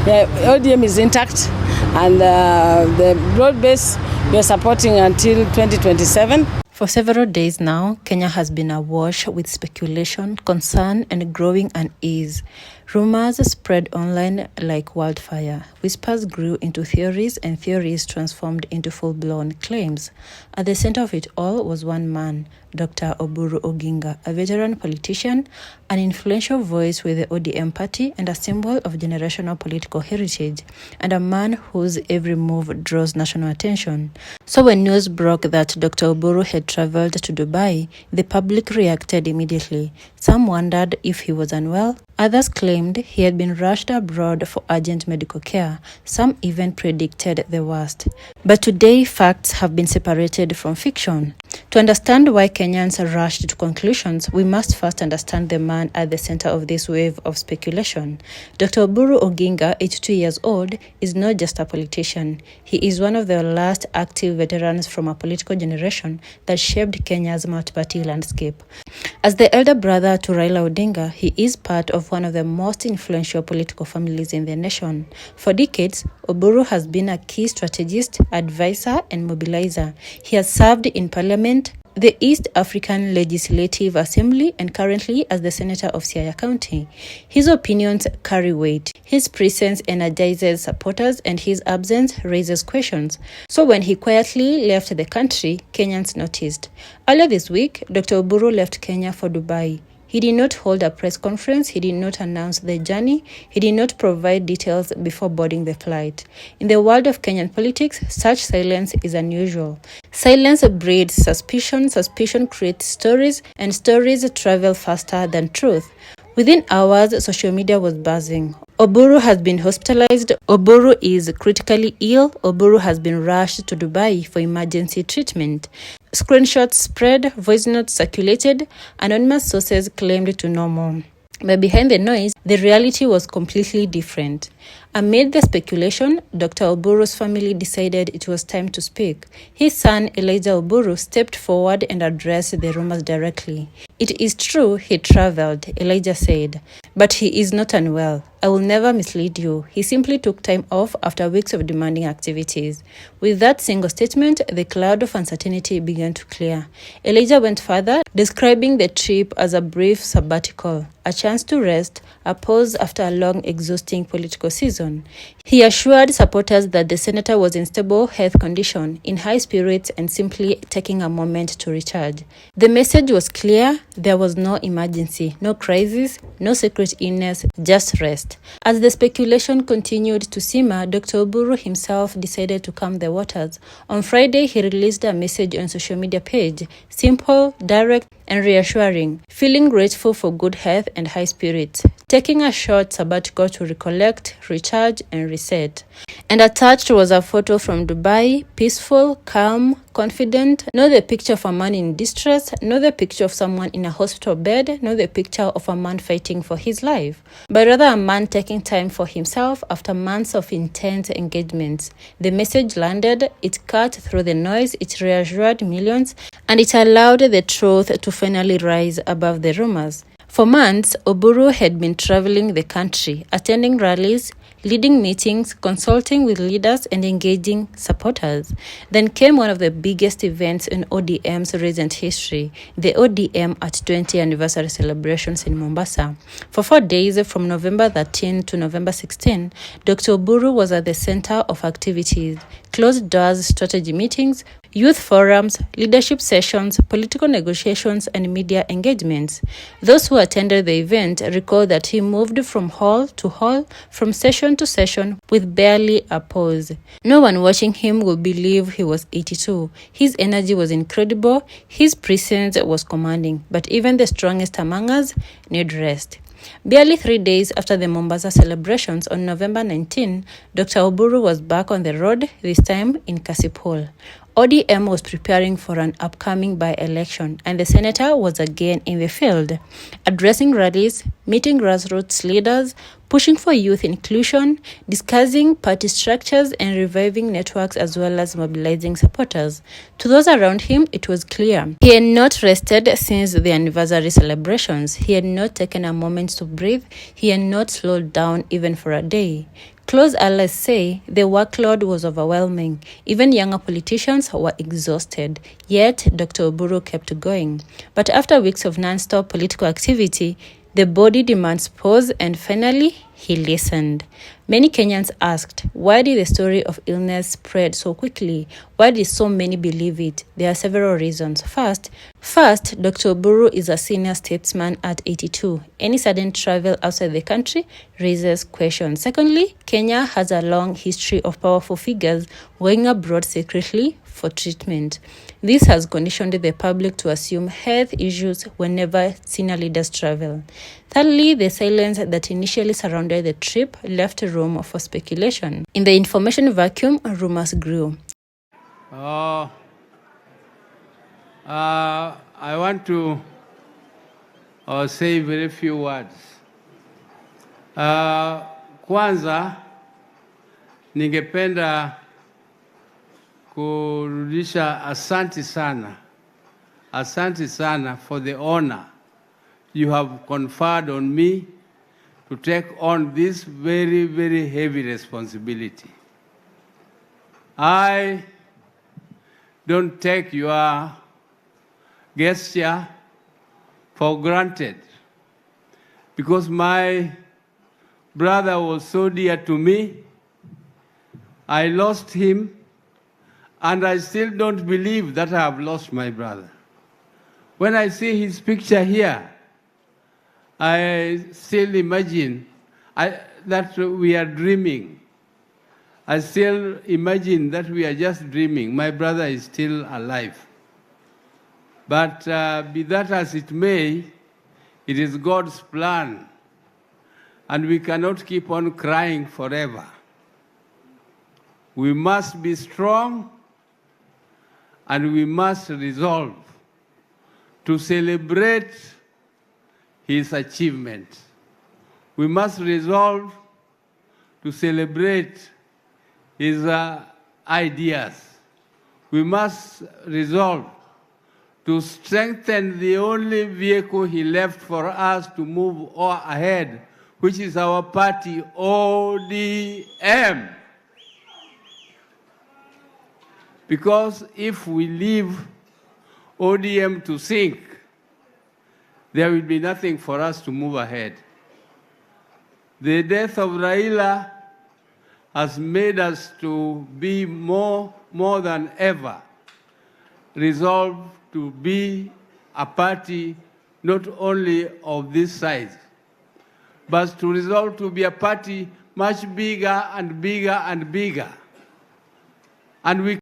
Yeah, ODM is intact, and the broad base we are supporting until 2027. For several days now, Kenya has been awash with speculation, concern, and growing unease. Rumors spread online like wildfire. Whispers grew into theories, and theories transformed into full-blown claims. At the center of it all was one man, Dr. Oburu Odinga, a veteran politician, an influential voice with the ODM party, and a symbol of generational political heritage, and a man whose every move draws national attention. So when news broke that Dr. Oburu had traveled to Dubai, the public reacted immediately. Some wondered if he was unwell. Others claimed he had been rushed abroad for urgent medical care. Some even predicted the worst. But today, facts have been separated from fiction. To understand why Kenyans rushed to conclusions, we must first understand the man at the center of this wave of speculation. Dr. Oburu Odinga, 82 years old, is not just a politician. He is one of the last active veterans from a political generation that shaped Kenya's multi-party landscape. As the elder brother to Raila Odinga, he is part of one of the most influential political families in the nation. For decades, Oburu has been a key strategist, advisor, and mobilizer. He has served in parliament, the East African Legislative Assembly, and currently as the Senator of Siaya County. His opinions carry weight. His presence energizes supporters, and his absence raises questions. So when he quietly left the country, Kenyans noticed. Earlier this week, Dr. Oburu left Kenya for Dubai. He did not hold a press conference, he did not announce the journey, he did not provide details before boarding the flight. In the world of Kenyan politics, such silence is unusual. Silence breeds suspicion, suspicion creates stories, and stories travel faster than truth. Within hours, social media was buzzing. Oburu has been hospitalized. Oburu is critically ill. Oburu has been rushed to Dubai for emergency treatment. Screenshots spread, voice notes circulated, anonymous sources claimed to know more. But behind the noise, the reality was completely different. Amid the speculation, Dr. Oburu's family decided it was time to speak. His son, Elijah Oburu, stepped forward and addressed the rumors directly. It is true he traveled, Elijah said, but he is not unwell. I will never mislead you. He simply took time off after weeks of demanding activities. With that single statement, the cloud of uncertainty began to clear. Elijah went further, describing the trip as a brief sabbatical, a chance to rest, a pause after a long, exhausting political season. He assured supporters that the senator was in stable health condition, in high spirits, and simply taking a moment to recharge. The message was clear. There was no emergency, no crisis, no secret illness, just rest. As the speculation continued to simmer, Dr. Oburu himself decided to calm the waters. On Friday, he released a message on social media page, simple, direct, and reassuring, feeling grateful for good health and high spirits, taking a short sabbatical to recollect, recharge, and reset. And attached was a photo from Dubai, peaceful, calm, confident, not the picture of a man in distress, not the picture of someone in a hospital bed, not the picture of a man fighting for his life, but rather a man taking time for himself after months of intense engagements. The message landed, it cut through the noise, it reassured millions, and it allowed the truth to finally rise above the rumors. For months, Oburu had been traveling the country, attending rallies, leading meetings, consulting with leaders, and engaging supporters. Then came one of the biggest events in ODM's recent history, the ODM at 20th anniversary celebrations in Mombasa. For 4 days, from November 13 to November 16, Dr. Oburu was at the center of activities, closed doors strategy meetings, youth forums, leadership sessions, political negotiations, and media engagements. Those who attended the event recall that he moved from hall to hall, from session to session, with barely a pause. No one watching him would believe he was 82. His energy was incredible, his presence was commanding, but even the strongest among us need rest. Barely 3 days after the Mombasa celebrations on November 19, Dr. Oburu was back on the road, this time in Kasipul. ODM was preparing for an upcoming by-election, and the senator was again in the field, addressing rallies, meeting grassroots leaders, pushing for youth inclusion, discussing party structures, and reviving networks as well as mobilizing supporters. To those around him, it was clear. He had not rested since the anniversary celebrations. He had not taken a moment to breathe. He had not slowed down even for a day. Close allies say the workload was overwhelming. Even younger politicians were exhausted. Yet, Dr. Oburu kept going. But after weeks of non-stop political activity, the body demands pause, and finally, he listened. Many Kenyans asked, why did the story of illness spread so quickly? Why did so many believe it? There are several reasons. First, Dr. Oburu is a senior statesman at 82. Any sudden travel outside the country raises questions. Secondly, Kenya has a long history of powerful figures going abroad secretly for treatment. This has conditioned the public to assume health issues whenever senior leaders travel. Thirdly, the silence that initially surrounded the trip left room for speculation. In the information vacuum, rumors grew. I want to say very few words. Kwanza, ningependa kurudisha asante sana for the honor you have conferred on me to take on this very, very heavy responsibility. I don't take your gesture for granted, because my brother was so dear to me. I lost him, and I still don't believe that I have lost my brother. When I see his picture here, I still imagine that we are dreaming. I still imagine that we are just dreaming. My brother is still alive. But be that as it may, it is God's plan, and we cannot keep on crying forever. We must be strong, and we must resolve to celebrate his achievement. We must resolve to celebrate his ideas. We must resolve to strengthen the only vehicle he left for us to move ahead, which is our party, ODM. Because if we leave ODM to sink, there will be nothing for us to move ahead. The death of Raila has made us to be more than ever resolved to be a party not only of this size, but to resolve to be a party much bigger and bigger and bigger. And we